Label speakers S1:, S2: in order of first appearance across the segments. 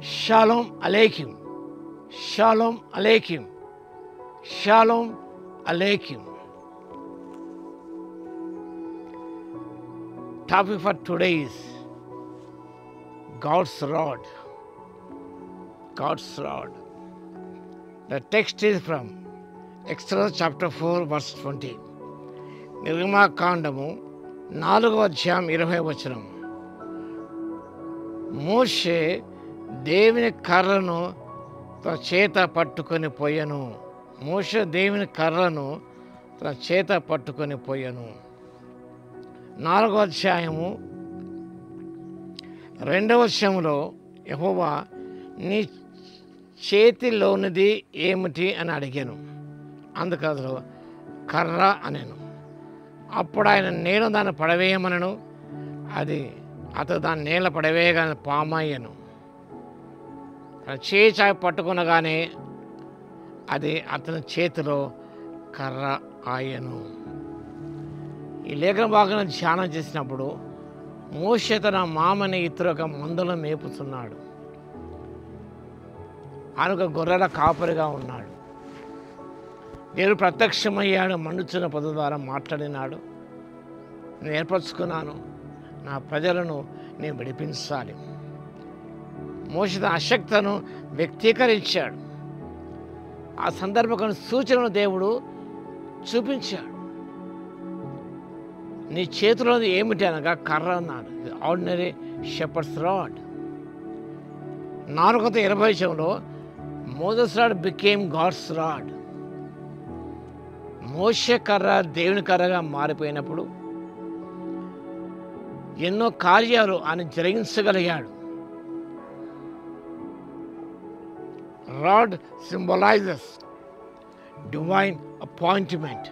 S1: Shalom Aleichem. Shalom Aleichem. Shalom Aleichem. Topic for today is God's rod. God's rod. The text is from Exodus chapter 4 verse 20. నిర్గమాకాండము 4వ అధ్యాయం 20వ వచనం. మోషే దేవుని కర్రను తన చేత పట్టుకొని పోయెను. మోషే దేవుని కర్రను తన చేత పట్టుకొని పోయెను. 4వ అధ్యాయము 2వ వచనములో యెహోవా నీ చేతిలోనిది ఏమిటి అని అడిగాను. అందుకదో కర్ర అనేను. అప్పుడు ఆయన నేను దాన్ని పడవేయమనను. అతను దాన్ని నేల పడవేయగానే పామయ్యను. తన చేయి పట్టుకునగానే అది అతని చేతిలో కర్ర ఆయను. ఈ లేఖన భాగం ధ్యానం చేసినప్పుడు మోషే తన మామని ఇతరు ఒక మందలో మేపుతున్నాడు. ఆయన ఒక గొర్రెల కాపరిగా ఉన్నాడు. దేవుడు ప్రత్యక్షమయ్యాడు. మండుచున్న పద ద్వారా మాట్లాడినాడు. నేను ఏర్పరచుకున్నాను, నా ప్రజలను నేను విడిపించాలి. మోషే తన అశక్తను వ్యక్తీకరించాడు. ఆ సందర్భంలో సూచనను దేవుడు చూపించాడు. నీ చేతిలో ఏమిటి అనగా కర్ర అన్నాడు. Ordinary shepherd's rod. 420 వచనంలో Moses rod became God's rod. మోషే కర్ర దేవుని కర్రగా మారిపోయినప్పుడు ఎన్నో కార్యాలు ఆయన జరిగించగలిగాడు. Rod symbolises divine appointment.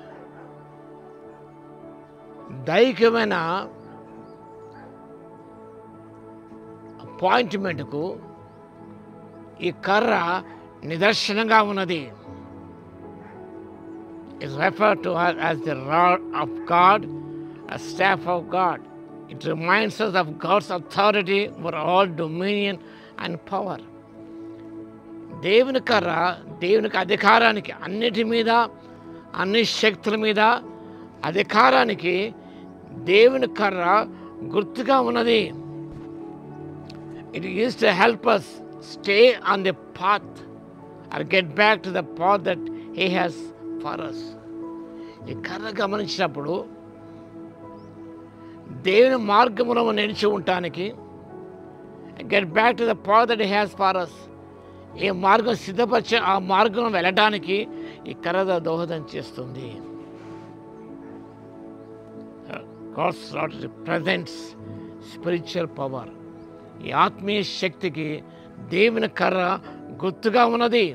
S1: దైవికమైన అపాయింట్మెంట్కు ఈ కర్ర నిదర్శనంగా ఉన్నది. Is referred to as the rod of God, a staff of God. It reminds us of God's authority over all dominion and power. దేవుని కర్ర దేవునికి అధికారానికి, అన్నిటి మీద, అన్ని శక్తుల మీద అధికారానికి దేవుని కర్ర గుర్తుగా ఉన్నది. It is to help us stay on the path or get back to the path that He has for us. ఈ కర్ర గమనించినప్పుడు దేవుని మార్గములో నిలిచి ఉండటానికి, get back to the path that he has for us, ఏ మార్గం సిద్ధపరిచే ఆ మార్గం వెళ్ళడానికి ఈ కర్ర దోహదం చేస్తుంది. God's rod represents spiritual power. ఈ ఆత్మీయ శక్తికి దేవుని కర్ర గుర్తుగా ఉన్నది.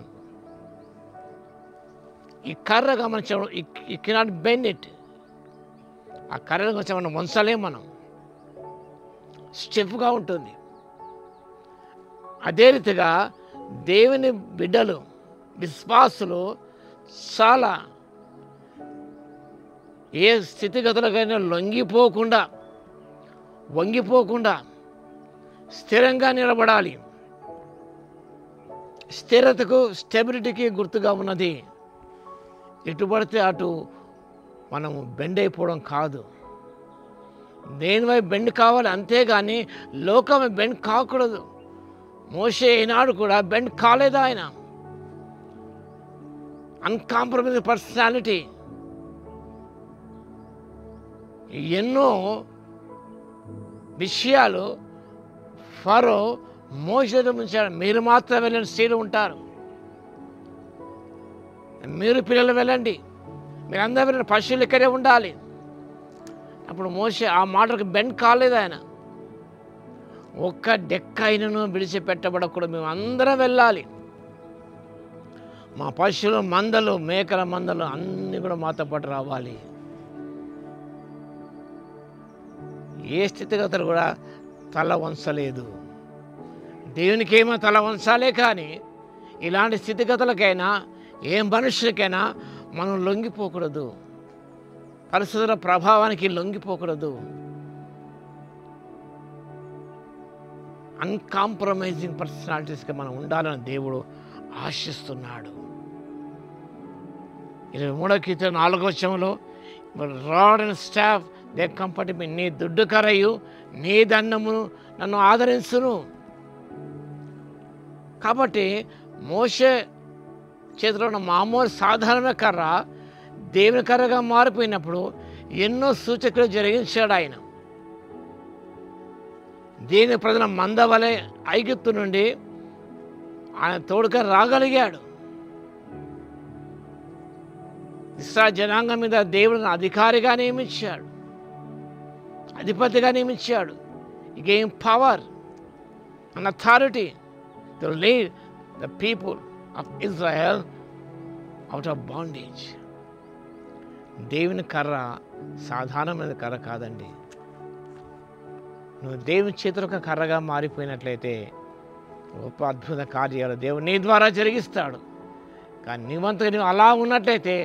S1: ఈ కర్ర గమనించడం, ఈ కెనాట్ బెండ్ ఇట్. ఆ కర్రను కొంచెం మనం వంచలేం, మనం స్టిఫ్గా ఉంటుంది. అదే రీతిగా దేవుని బిడ్డలు, విశ్వాసులు చాలా ఏ స్థితిగతులకైనా వంగిపోకుండా స్థిరంగా నిలబడాలి. స్థిరతకు, స్టెబిలిటీకి గుర్తుగా ఉన్నది. ఎటు పడితే అటు మనము బెండ్ అయిపోవడం కాదు. దేనివైపు బెండ్ కావాలి, అంతేగాని లోకం బెండ్ కాకూడదు. మోషే ఈనాడు కూడా బెండ్ కాలేదు. ఆయన అన్కాంప్రమైజ్ పర్సనాలిటీ. ఎన్నో విషయాలు ఫరో మోషేతో ఉంచాడు. మీరు మాత్రం వెళ్ళిన స్త్రీలు ఉంటారు, మీరు పిల్లలు వెళ్ళండి, మీరు అందరూ వెళ్ళిన పశువులు ఇక్కడే ఉండాలి. అప్పుడు మోషే ఆ మాటలకు బెండ్ కాలేదు. ఆయన ఒక్క డెక్క అయినను విడిచిపెట్టబడకూడదు, మేము అందరం వెళ్ళాలి. మా పశువులు, మందలు, మేకల మందలు అన్నీ కూడా మాతో పాటు రావాలి. ఏ స్థితిగతులు కూడా తల వంచలేదు. దేవునికేమో తల వంచాలే, కానీ ఇలాంటి స్థితిగతులకైనా, ఏ మనుషులకైనా మనం లొంగిపోకూడదు. పరిస్థితుల ప్రభావానికి లొంగిపోకూడదు. అన్కాంప్రమైజింగ్ పర్సనాలిటీస్గా మనం ఉండాలని దేవుడు ఆశిస్తున్నాడు. 23వ కీర్తన 4వ వచనంలో rod and staff they comfort me, నీ దుడ్డు కరయు నీ దండమును నన్ను ఆదరించును. కాబట్టి మోషే చేతిలో ఉన్న మామూలు సాధారణ కర్ర దేవుని కర్రగా మారిపోయినప్పుడు ఎన్నో సూచకులు జరిగించాడు ఆయన. దేవుని ప్రజల మంద వలె ఐగుప్తు నుండి ఆయన తోడుగా రాగలిగాడు. ఇశ్రాయేలు జనాంగం మీద దేవుడిని అధికారిగా నియమించాడు, అధిపతిగా నియమించాడు. He gave him power and authority to lead the people of Israel out of bondage. దేవుని కర్ర సాధారణమైన కర్ర కాదండి. నువ్వు దేవుని చేతులు ఒక కర్రగా మారిపోయినట్లయితే గొప్ప అద్భుత కార్యాలు దేవుడు నీ ద్వారా జరిగిస్తాడు. కానీ నీవంతగా నువ్వు అలా ఉన్నట్లయితే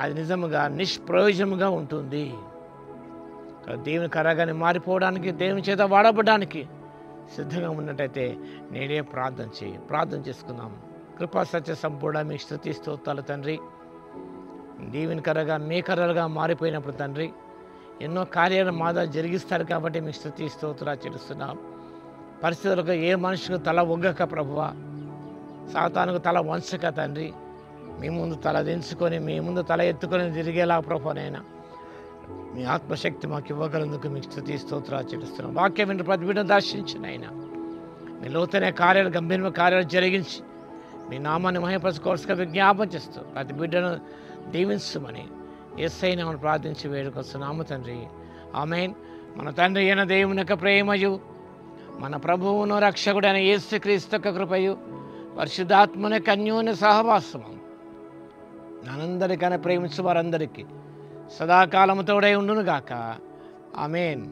S1: అది నిజముగా నిష్ప్రయోజనముగా ఉంటుంది. దేవుని కర్రగానే మారిపోవడానికి, దేవుని చేత వాడబడడానికి సిద్ధంగా ఉన్నట్టయితే నేనే ప్రార్థన చేసుకుందాం. కృపా సత్య సంపూర్ణ మీ స్తుతి స్తోత్రాలు తండ్రి. దేవుని కర్రగా మీ కర్రలుగా మారిపోయినప్పుడు తండ్రి ఎన్నో కార్యాలు మాదా జరిగిస్తారు కాబట్టి మీ స్తుతి స్తోత్రాలు చెల్లిస్తున్నాం. పరిస్థితులకు ఏ మనిషికి తల ఒగ్గక ప్రభువా, సాతానుకు తల వంచక తండ్రి, మీ ముందు తల దించుకొని మీ ముందు తల ఎత్తుకొని తిరిగేలా ప్రభునైనా మీ ఆత్మశక్తి మాకు ఇవ్వగలందుకు మీకు స్తుతి స్తోత్రాలు చెల్లిస్తున్నాం. వాక్యం విని ప్రతి బిడ్డను దర్శించిన అయినా మీ లోతైన కార్యాలు, గంభీరమైన కార్యాలు జరిగించి మీ నామాన్ని మహిమపరచుకోవాల్సిగా విజ్ఞాపన చేస్తూ ప్రతి బిడ్డను దీవించమని యేసయ్య నామమున ప్రార్థించి వేడుకొస్తున్నాము తండ్రి. ఆమేన్. మన తండ్రి అయిన దేవుని యొక్క ప్రేమయు, మన ప్రభువును రక్షకుడైన యేసుక్రీస్తు యొక్క కృపయు, పరిశుద్ధాత్మని యొక్క అన్యోన్య సహవాసము మనందరికైనా ప్రేమించు వారందరికీ సదాకాలము తోడై ఉండునుగాక. ఆమేన్.